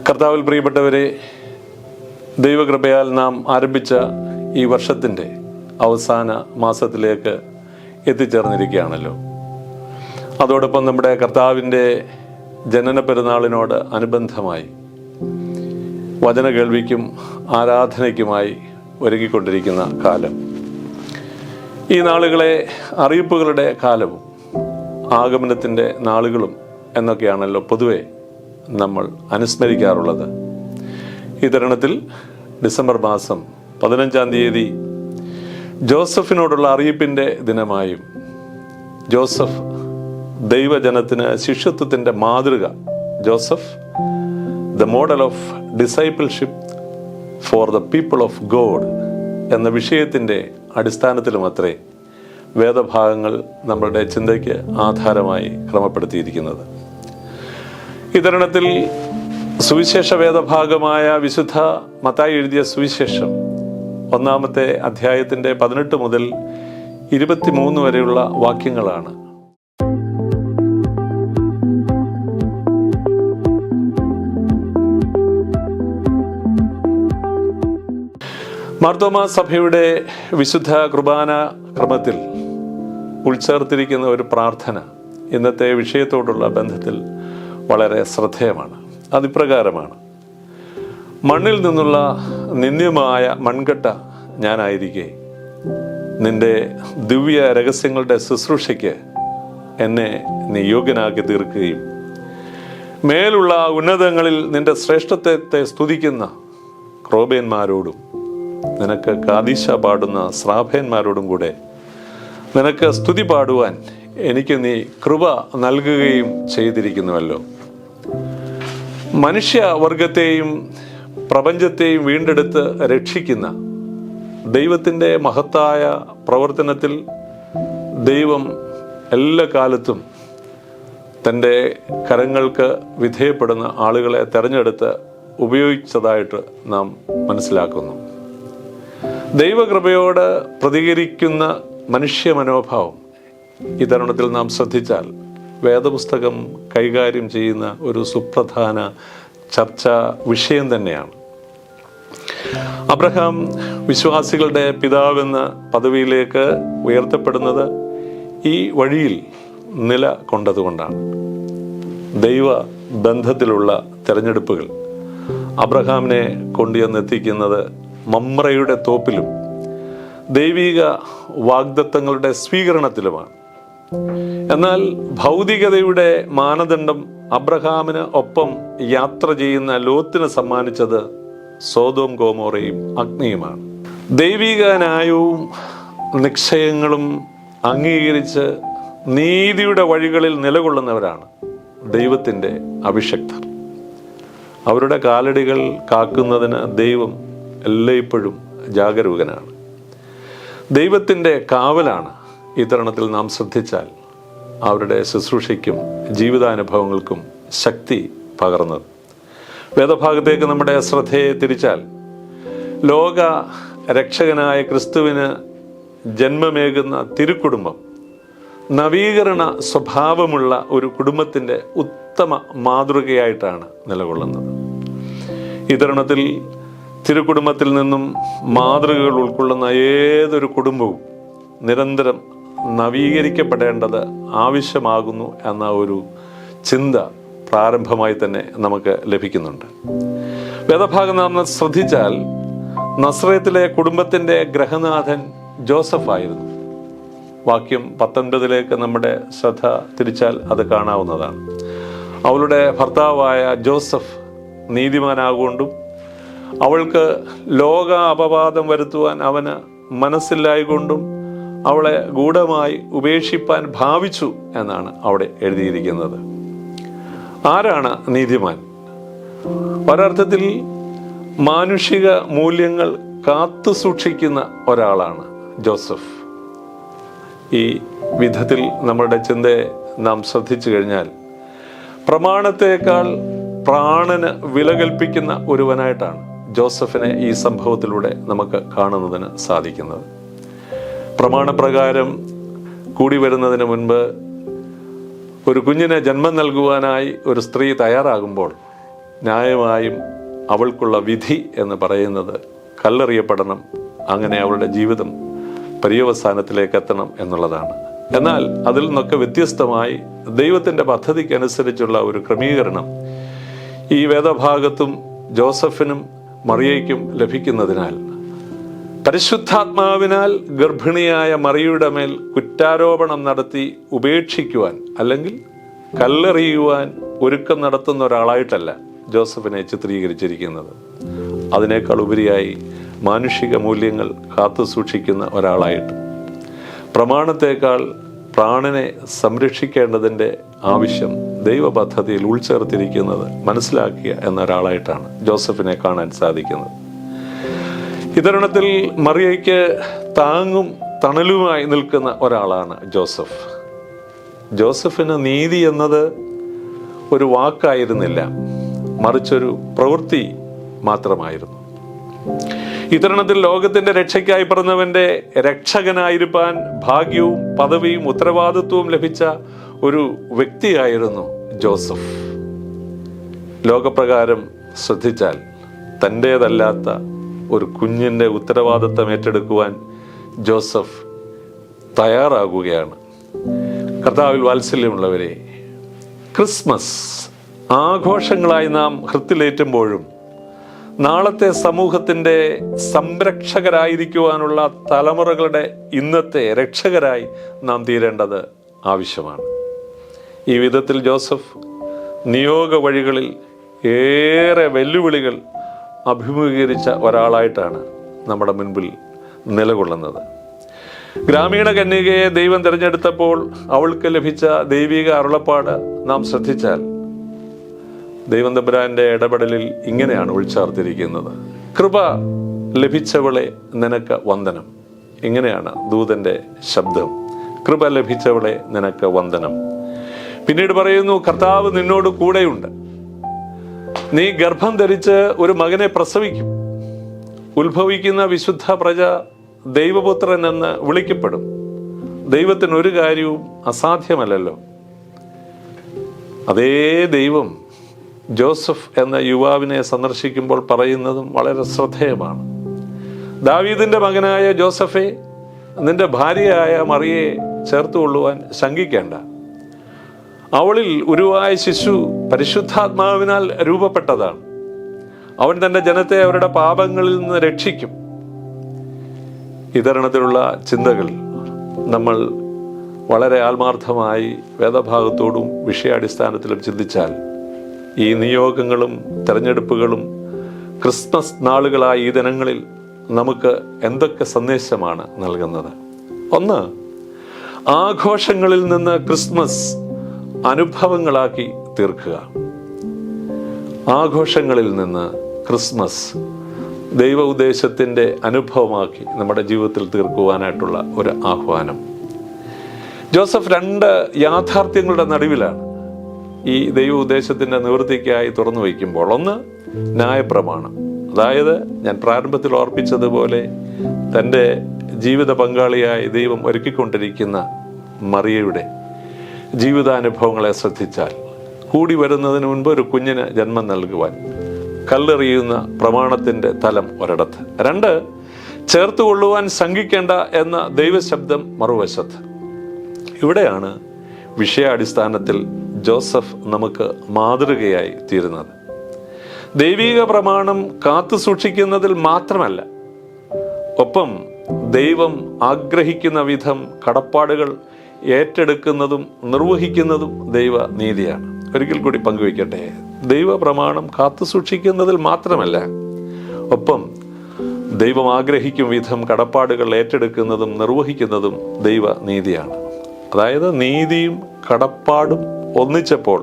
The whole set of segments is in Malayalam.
കർത്താവിൽ പ്രിയപ്പെട്ടവരെ, ദൈവകൃപയാൽ നാം ആരംഭിച്ച ഈ വർഷത്തിൻ്റെ അവസാന മാസത്തിലേക്ക് എത്തിച്ചേർന്നിരിക്കുകയാണല്ലോ. അതോടൊപ്പം നമ്മുടെ കർത്താവിൻ്റെ ജനന പെരുന്നാളിനോട് അനുബന്ധമായി വചന കേൾവിക്കും ആരാധനയ്ക്കുമായി ഒരുങ്ങിക്കൊണ്ടിരിക്കുന്ന കാലം. ഈ നാളുകളെ അറിയിപ്പുകളുടെ കാലവും ആഗമനത്തിൻ്റെ നാളുകളും എന്നൊക്കെയാണല്ലോ പൊതുവെ നമ്മൾ അനുസ്മരിക്കാറുള്ളത്. ഈ തരുണത്തിൽ ഡിസംബർ മാസം 15-ാം തീയതി ജോസഫിനോടുള്ള അറിയിപ്പിൻ്റെ ദിനമായും ജോസഫ് ദൈവജനത്തിന് ശിഷ്യത്വത്തിൻ്റെ മാതൃക, Joseph the model of discipleship for the people of God എന്ന വിഷയത്തിൻ്റെ അടിസ്ഥാനത്തിലുമത്രേ വേദഭാഗങ്ങൾ നമ്മളുടെ ചിന്തയ്ക്ക് ആധാരമായി ക്രമപ്പെടുത്തിയിരിക്കുന്നത്. ഈ തരുണത്തിൽ സുവിശേഷ വേദഭാഗമായ വിശുദ്ധ മത്തായി എഴുതിയ സുവിശേഷം 1-ാമത്തെ അധ്യായത്തിൻ്റെ 18 മുതൽ 23 വരെയുള്ള വാക്യങ്ങളാണ്. മാർത്തോമാ സഭയുടെ വിശുദ്ധ കുർബാന ക്രമത്തിൽ ഉൾച്ചേർത്തിരിക്കുന്ന ഒരു പ്രാർത്ഥന ഇന്നത്തെ വിഷയത്തോടുള്ള ബന്ധത്തിൽ വളരെ ശ്രദ്ധേയമാണ്. അതിപ്രകാരമാണ്: മണ്ണിൽ നിന്നുള്ള നിന്ദ്യമായ മൺകട്ട ഞാനായിരിക്കെ നിന്റെ ദിവ്യ രഹസ്യങ്ങളുടെ ശുശ്രൂഷയ്ക്ക് എന്നെ നീ യോഗ്യനാക്കി തീർക്കുകയും മേലുള്ള ഉന്നതങ്ങളിൽ നിന്റെ ശ്രേഷ്ഠത്വത്തെ സ്തുതിക്കുന്ന ക്രോബേന്മാരോടും നിനക്ക് കാദീശ പാടുന്ന ശ്രാഭേന്മാരോടും കൂടെ നിനക്ക് സ്തുതി പാടുവാൻ എനിക്ക് നീ കൃപ നൽകുകയും ചെയ്തിരിക്കുന്നുവല്ലോ. മനുഷ്യവർഗത്തെയും പ്രപഞ്ചത്തെയും വീണ്ടെടുത്ത് രക്ഷിക്കുന്ന ദൈവത്തിൻ്റെ മഹത്തായ പ്രവർത്തനത്തിൽ ദൈവം എല്ലാ കാലത്തും തൻ്റെ കരങ്ങൾക്ക് വിധേയപ്പെടുന്ന ആളുകളെ തെരഞ്ഞെടുത്ത് ഉപയോഗിച്ചതായിട്ട് നാം മനസ്സിലാക്കുന്നു. ദൈവകൃപയോട് പ്രതികരിക്കുന്ന മനുഷ്യ മനോഭാവം ഈ തരുണത്തിൽ നാം ശ്രദ്ധിച്ചാൽ വേദപുസ്തകം കൈകാര്യം ചെയ്യുന്ന ഒരു സുപ്രധാന ചർച്ചാ വിഷയം തന്നെയാണ്. അബ്രഹാം വിശ്വാസികളുടെ പിതാവെന്ന പദവിയിലേക്ക് ഉയർത്തപ്പെടുന്നത് ഈ വഴിയിൽ നില കൊണ്ടതുകൊണ്ടാണ്. ദൈവ ബന്ധത്തിലുള്ള തെരഞ്ഞെടുപ്പുകൾ അബ്രഹാമിനെ കൊണ്ടുവന്നെത്തിക്കുന്നത് മമ്രയുടെ തോപ്പിലും ദൈവിക വാഗ്ദത്തങ്ങളുടെ സ്വീകരണത്തിലുമാണ്. എന്നാൽ ഭൗതികതയുടെ മാനദണ്ഡം അബ്രഹാമിന് ഒപ്പം യാത്ര ചെയ്യുന്ന ലോത്തിന് സമ്മാനിച്ചത് സോദോം ഗോമോറയും അഗ്നിയുമാണ്. ദൈവിക ന്യായവും നിശ്ചയങ്ങളും അംഗീകരിച്ച് നീതിയുടെ വഴികളിൽ നിലകൊള്ളുന്നവരാണ് ദൈവത്തിൻ്റെ അഭിഷിക്തർ. അവരുടെ കാലടികൾ കാക്കുന്നതിന് ദൈവം എല്ലായ്പ്പോഴും ജാഗരൂകനാണ്. ദൈവത്തിൻ്റെ കാവലാണ് ഈ തരുണത്തിൽ നാം ശ്രദ്ധിച്ചാൽ അവരുടെ ശുശ്രൂഷയ്ക്കും ജീവിതാനുഭവങ്ങൾക്കും ശക്തി പകർന്നത്. വേദഭാഗത്തേക്ക് നമ്മുടെ ശ്രദ്ധയെ തിരിച്ചാൽ ലോക രക്ഷകനായ ക്രിസ്തുവിന് ജന്മമേകുന്ന തിരുക്കുടുംബം നവീകരണ സ്വഭാവമുള്ള ഒരു കുടുംബത്തിൻ്റെ ഉത്തമ മാതൃകയായിട്ടാണ് നിലകൊള്ളുന്നത്. ഈ തരുണത്തിൽ തിരുക്കുടുംബത്തിൽ നിന്നും മാതൃകകൾ ഉൾക്കൊള്ളുന്ന ഏതൊരു കുടുംബവും നിരന്തരം നവീകരിക്കപ്പെടേണ്ടത് ആവശ്യമാകുന്നു എന്ന ഒരു ചിന്ത പ്രാരംഭമായി തന്നെ നമുക്ക് ലഭിക്കുന്നുണ്ട്. വേദഭാഗം നാം ശ്രദ്ധിച്ചാൽ നസ്രയത്തിലെ കുടുംബത്തിൻ്റെ ഗ്രഹനാഥൻ ജോസഫ് ആയിരുന്നു. വാക്യം 19 നമ്മുടെ ശ്രദ്ധ തിരിച്ചാൽ അത് കാണാവുന്നതാണ്. അവളുടെ ഭർത്താവായ ജോസഫ് നീതിമാനാകൊണ്ടും അവൾക്ക് ലോക അപവാദം വരുത്തുവാൻ അവന് മനസ്സില്ലായിക്കൊണ്ടും അവളെ ഗൂഢമായി ഉപേക്ഷിപ്പാൻ ഭാവിച്ചു എന്നാണ് അവിടെ എഴുതിയിരിക്കുന്നത്. ആരാണ് നീതിമാൻ? ഒരർത്ഥത്തിൽ മാനുഷിക മൂല്യങ്ങൾ കാത്തു സൂക്ഷിക്കുന്ന ഒരാളാണ് ജോസഫ്. ഈ വിധത്തിൽ നമ്മുടെ ചിന്തയെ നാം ശ്രദ്ധിച്ചു കഴിഞ്ഞാൽ പ്രമാണത്തേക്കാൾ പ്രാണന് വില കൽപ്പിക്കുന്ന ഒരുവനായിട്ടാണ് ജോസഫിനെ ഈ സംഭവത്തിലൂടെ നമുക്ക് കാണുന്നതിന് സാധിക്കുന്നത്. പ്രമാണപ്രകാരം കൂടി വരുന്നതിന് മുൻപ് ഒരു കുഞ്ഞിനെ ജന്മം നൽകുവാനായി ഒരു സ്ത്രീ തയ്യാറാകുമ്പോൾ ന്യായമായും അവൾക്കുള്ള വിധി എന്ന് പറയുന്നത് കല്ലെറിയപ്പെടണം, അങ്ങനെ അവളുടെ ജീവിതം പര്യവസാനത്തിലേക്ക് എത്തണം എന്നുള്ളതാണ്. എന്നാൽ അതിൽ നിന്നൊക്കെ വ്യത്യസ്തമായി ദൈവത്തിൻ്റെ പദ്ധതിക്കനുസരിച്ചുള്ള ഒരു ക്രമീകരണം ഈ വേദഭാഗത്തും ജോസഫിനും മറിയയ്ക്കും ലഭിക്കുന്നതിനാൽ പരിശുദ്ധാത്മാവിനാൽ ഗർഭിണിയായ മറിയയുടെ മേൽ കുറ്റാരോപണം നടത്തി ഉപേക്ഷിക്കുവാൻ അല്ലെങ്കിൽ കല്ലെറിയുവാൻ ഒരുക്കം നടത്തുന്ന ഒരാളായിട്ടല്ല ജോസഫിനെ ചിത്രീകരിച്ചിരിക്കുന്നത്. അതിനേക്കാൾ ഉപരിയായി മാനുഷിക മൂല്യങ്ങൾ കാത്തു സൂക്ഷിക്കുന്ന ഒരാളായിട്ട്, പ്രമാണത്തേക്കാൾ പ്രാണനെ സംരക്ഷിക്കേണ്ടതിൻ്റെ ആവശ്യം ദൈവപദ്ധതിയിൽ ഉൾച്ചേർത്തിരിക്കുന്നത് മനസ്സിലാക്കിയ എന്നൊരാളായിട്ടാണ് ജോസഫിനെ കാണാൻ സാധിക്കുന്നത്. ഇത്തരുണത്തിൽ മറിയയ്ക്ക് താങ്ങും തണലുമായി നിൽക്കുന്ന ഒരാളാണ് ജോസഫ്. ജോസഫിന് നീതി എന്നത് ഒരു വാക്കായിരുന്നില്ല, മറിച്ചൊരു പ്രവൃത്തി മാത്രമായിരുന്നു. ഇത്തരണത്തിൽ ലോകത്തിന്റെ രക്ഷയ്ക്കായി പിറന്നവന്റെ രക്ഷകനായിരിക്കാൻ ഭാഗ്യവും പദവിയും ഉത്തരവാദിത്വവും ലഭിച്ച ഒരു വ്യക്തിയായിരുന്നു ജോസഫ്. ലോകപ്രകാരം ശ്രദ്ധിച്ചാൽ തൻ്റേതല്ലാത്ത ഒരു കുഞ്ഞിൻ്റെ ഉത്തരവാദിത്വം ഏറ്റെടുക്കുവാൻ ജോസഫ് തയ്യാറാകുകയാണ്. കർത്താവിൽ വാത്സല്യമുള്ളവരെ, ക്രിസ്മസ് ആഘോഷങ്ങളായി നാം ഹൃത്തിലേറ്റുമ്പോഴും നാളത്തെ സമൂഹത്തിൻ്റെ സംരക്ഷകരായിരിക്കുവാനുള്ള തലമുറകളുടെ ഇന്നത്തെ രക്ഷകരായി നാം തീരേണ്ടത് ആവശ്യമാണ്. ഈ വിധത്തിൽ ജോസഫ് നിയോഗ വഴികളിൽ ഏറെ വെല്ലുവിളികൾ അഭിമുഖീകരിച്ച ഒരാളായിട്ടാണ് നമ്മുടെ മുൻപിൽ നിലകൊള്ളുന്നത്. ഗ്രാമീണ കന്യകയെ ദൈവം തിരഞ്ഞെടുത്തപ്പോൾ അവൾക്ക് ലഭിച്ച ദൈവിക അരുളപ്പാട് നാം ശ്രദ്ധിച്ചാൽ ദൈവം തമ്പുരാന്റെ ഇടപെടലിൽ ഇങ്ങനെയാണ് ഉൾച്ചാർത്തിരിക്കുന്നത്: കൃപ ലഭിച്ചവളെ നിനക്ക് വന്ദനം. ഇങ്ങനെയാണ് ദൂതന്റെ ശബ്ദം, കൃപ ലഭിച്ചവളെ നിനക്ക് വന്ദനം. പിന്നീട് പറയുന്നു, കർത്താവ് നിന്നോട് കൂടെയുണ്ട്, നീ ഗർഭം ധരിച്ച് ഒരു മകനെ പ്രസവിക്കും, ഉത്ഭവിക്കുന്ന വിശുദ്ധ പ്രജ ദൈവപുത്രൻ എന്ന് വിളിക്കപ്പെടും. ദൈവത്തിന് ഒരു കാര്യവും അസാധ്യമല്ലല്ലോ. അതേ ദൈവം ജോസഫ് എന്ന യുവാവിനെ സന്ദർശിക്കുമ്പോൾ പറയുന്നതും വളരെ ശ്രദ്ധേയമാണ്. ദാവീദിന്റെ മകനായ ജോസഫെ, നിന്റെ ഭാര്യയായ മറിയയെ ചേർത്തുകൊള്ളുവാൻ ശങ്കിക്കേണ്ട. അവളിൽ ഉരുവായ ശിശു പരിശുദ്ധാത്മാവിനാൽ രൂപപ്പെട്ടതാണ്. അവൻ തന്റെ ജനത്തെ അവരുടെ പാപങ്ങളിൽ നിന്ന് രക്ഷിക്കും. ഇത്തരണത്തിലുള്ള ചിന്തകൾ നമ്മൾ വളരെ ആത്മാർത്ഥമായി വേദഭാഗത്തോടും വിഷയാടിസ്ഥാനത്തിലും ചിന്തിച്ചാൽ ഈ നിയോഗങ്ങളും തെരഞ്ഞെടുപ്പുകളും ക്രിസ്മസ് നാളുകളായ ഈ ദിനങ്ങളിൽ നമുക്ക് എന്തൊക്കെ സന്ദേശമാണ് നൽകുന്നത്? ഒന്ന്, ആഘോഷങ്ങളിൽ നിന്ന് ക്രിസ്മസ് അനുഭവങ്ങളാക്കി തീർക്കുക. ആഘോഷങ്ങളിൽ നിന്ന് ക്രിസ്മസ് ദൈവ ഉദ്ദേശത്തിൻ്റെ അനുഭവമാക്കി നമ്മുടെ ജീവിതത്തിൽ തീർക്കുവാനായിട്ടുള്ള ഒരു ആഹ്വാനം. ജോസഫ് രണ്ട് യാഥാർത്ഥ്യങ്ങളുടെ നടുവിലാണ് ഈ ദൈവ ഉദ്ദേശത്തിൻ്റെ നിവൃത്തിക്കായി തുറന്നു വയ്ക്കുമ്പോൾ. ഒന്ന്, ന്യായപ്രമാണം. അതായത് ഞാൻ പ്രാരംഭത്തിൽ ഓർപ്പിച്ചതുപോലെ തൻ്റെ ജീവിത പങ്കാളിയായി ദൈവം ഒരുക്കിക്കൊണ്ടിരിക്കുന്ന മറിയയുടെ ജീവിതാനുഭവങ്ങളെ ശ്രദ്ധിച്ചാൽ, കൂടി വരുന്നതിന് മുൻപ് ഒരു കുഞ്ഞിന് ജന്മം നൽകുവാൻ കല്ലെറിയുന്ന പ്രമാണത്തിൻ്റെ തലം ഒരിടത്ത്. രണ്ട്, ചേർത്തുകൊള്ളുവാൻ ശങ്കിക്കേണ്ട എന്ന ദൈവശബ്ദം മറുവശത്ത്. ഇവിടെയാണ് വിഷയാടിസ്ഥാനത്തിൽ ജോസഫ് നമുക്ക് മാതൃകയായി തീരുന്നത്. ദൈവിക പ്രമാണം കാത്തു സൂക്ഷിക്കുന്നതിൽ മാത്രമല്ല, ഒപ്പം ദൈവം ആഗ്രഹിക്കുന്ന വിധം കടപ്പാടുകൾ ഏറ്റെടുക്കുന്നതും നിർവഹിക്കുന്നതും ദൈവനീതിയാണ്. ഒരിക്കൽ കൂടി പങ്കുവയ്ക്കട്ടെ, ദൈവ പ്രമാണം കാത്തു സൂക്ഷിക്കുന്നതിൽ മാത്രമല്ല, ഒപ്പം ദൈവം ആഗ്രഹിക്കും വിധം കടപ്പാടുകൾ ഏറ്റെടുക്കുന്നതും നിർവഹിക്കുന്നതും ദൈവനീതിയാണ്. അതായത് നീതിയും കടപ്പാടും ഒന്നിച്ചപ്പോൾ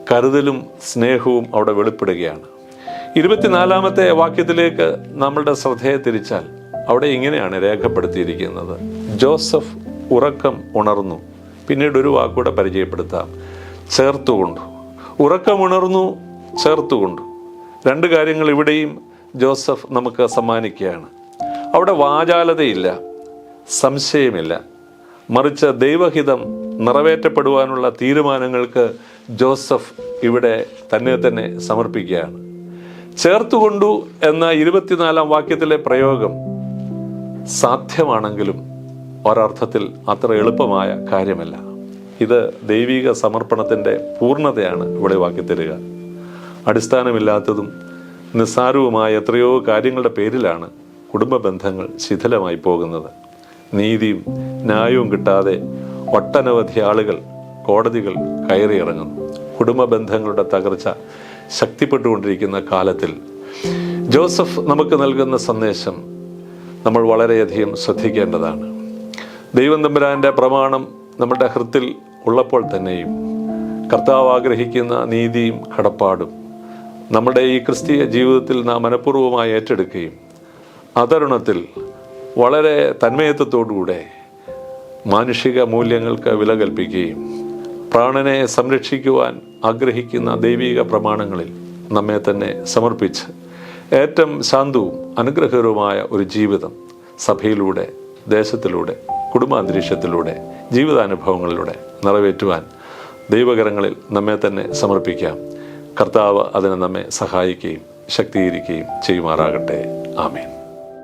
കരുതലും സ്നേഹവും അവിടെ വെളിപ്പെടുകയാണ്. 24-ാമത്തെ വാക്യത്തിലേക്ക് നമ്മളുടെ ശ്രദ്ധയെ തിരിച്ചാൽ അവിടെ ഇങ്ങനെയാണ് രേഖപ്പെടുത്തിയിരിക്കുന്നത്: ജോസഫ് ഉറക്കം ഉണർന്നു. പിന്നീട് ഒരു വാക്കൂടെ പരിചയപ്പെടുത്താം: ചേർത്തുകൊണ്ടു. ഉറക്കമുണർന്നു, ചേർത്തുകൊണ്ടു. രണ്ട് കാര്യങ്ങൾ ഇവിടെയും ജോസഫ് നമുക്ക് സമ്മാനിക്കുകയാണ്. അവിടെ വാചാലതയില്ല, സംശയമില്ല, മറിച്ച് ദൈവഹിതം നിറവേറ്റപ്പെടുവാനുള്ള തീരുമാനങ്ങൾക്ക് ജോസഫ് ഇവിടെ തന്നെ സമർപ്പിക്കുകയാണ്. ചേർത്തുകൊണ്ടു എന്ന 24-ാം വാക്യത്തിലെ പ്രയോഗം സാധ്യമാണെങ്കിലും ഒരർത്ഥത്തിൽ അത്ര എളുപ്പമായ കാര്യമല്ല. ഇത് ദൈവിക സമർപ്പണത്തിൻ്റെ പൂർണ്ണതയാണ് ഇവിടെ വാക്കിത്തരിക. അടിസ്ഥാനമില്ലാത്തതും നിസ്സാരവുമായ എത്രയോ കാര്യങ്ങളുടെ പേരിലാണ് കുടുംബ ബന്ധങ്ങൾ ശിഥിലമായി പോകുന്നത്. നീതിയും ന്യായവും കിട്ടാതെ ഒട്ടനവധി ആളുകൾ കോടതികൾ കയറിയിറങ്ങുന്നു. കുടുംബ ബന്ധങ്ങളുടെ തകർച്ച ശക്തിപ്പെട്ടുകൊണ്ടിരിക്കുന്ന കാലത്തിൽ ജോസഫ് നമുക്ക് നൽകുന്ന സന്ദേശം നമ്മൾ വളരെയധികം ശ്രദ്ധിക്കേണ്ടതാണ്. ദൈവം തമ്പുരാൻ്റെ പ്രമാണം നമ്മുടെ ഹൃത്തിൽ ഉള്ളപ്പോൾ തന്നെയും കർത്താവ് ആഗ്രഹിക്കുന്ന നീതിയും കടപ്പാടും നമ്മുടെ ഈ ക്രിസ്തീയ ജീവിതത്തിൽ നാം മനഃപൂർവ്വമായി ഏറ്റെടുക്കുകയും അതരുണത്തിൽ വളരെ തന്മയത്വത്തോടുകൂടെ മാനുഷിക മൂല്യങ്ങൾക്ക് വില കൽപ്പിക്കുകയും പ്രാണനെ സംരക്ഷിക്കുവാൻ ആഗ്രഹിക്കുന്ന ദൈവിക പ്രമാണങ്ങളിൽ നമ്മെ തന്നെ സമർപ്പിച്ച് ഏറ്റവും ശാന്തവും അനുഗ്രഹകരവുമായ ഒരു ജീവിതം സഭയിലൂടെ, ദേശത്തിലൂടെ, കുടുംബാന്തരീക്ഷത്തിലൂടെ, ജീവിതാനുഭവങ്ങളിലൂടെ നിറവേറ്റുവാൻ ദൈവകരങ്ങളിൽ നമ്മെ തന്നെ സമർപ്പിക്കാം. കർത്താവ് അതിന് നമ്മെ സഹായിക്കുകയും ശക്തീകരിക്കുകയും ചെയ്യുമാറാകട്ടെ. ആമേൻ.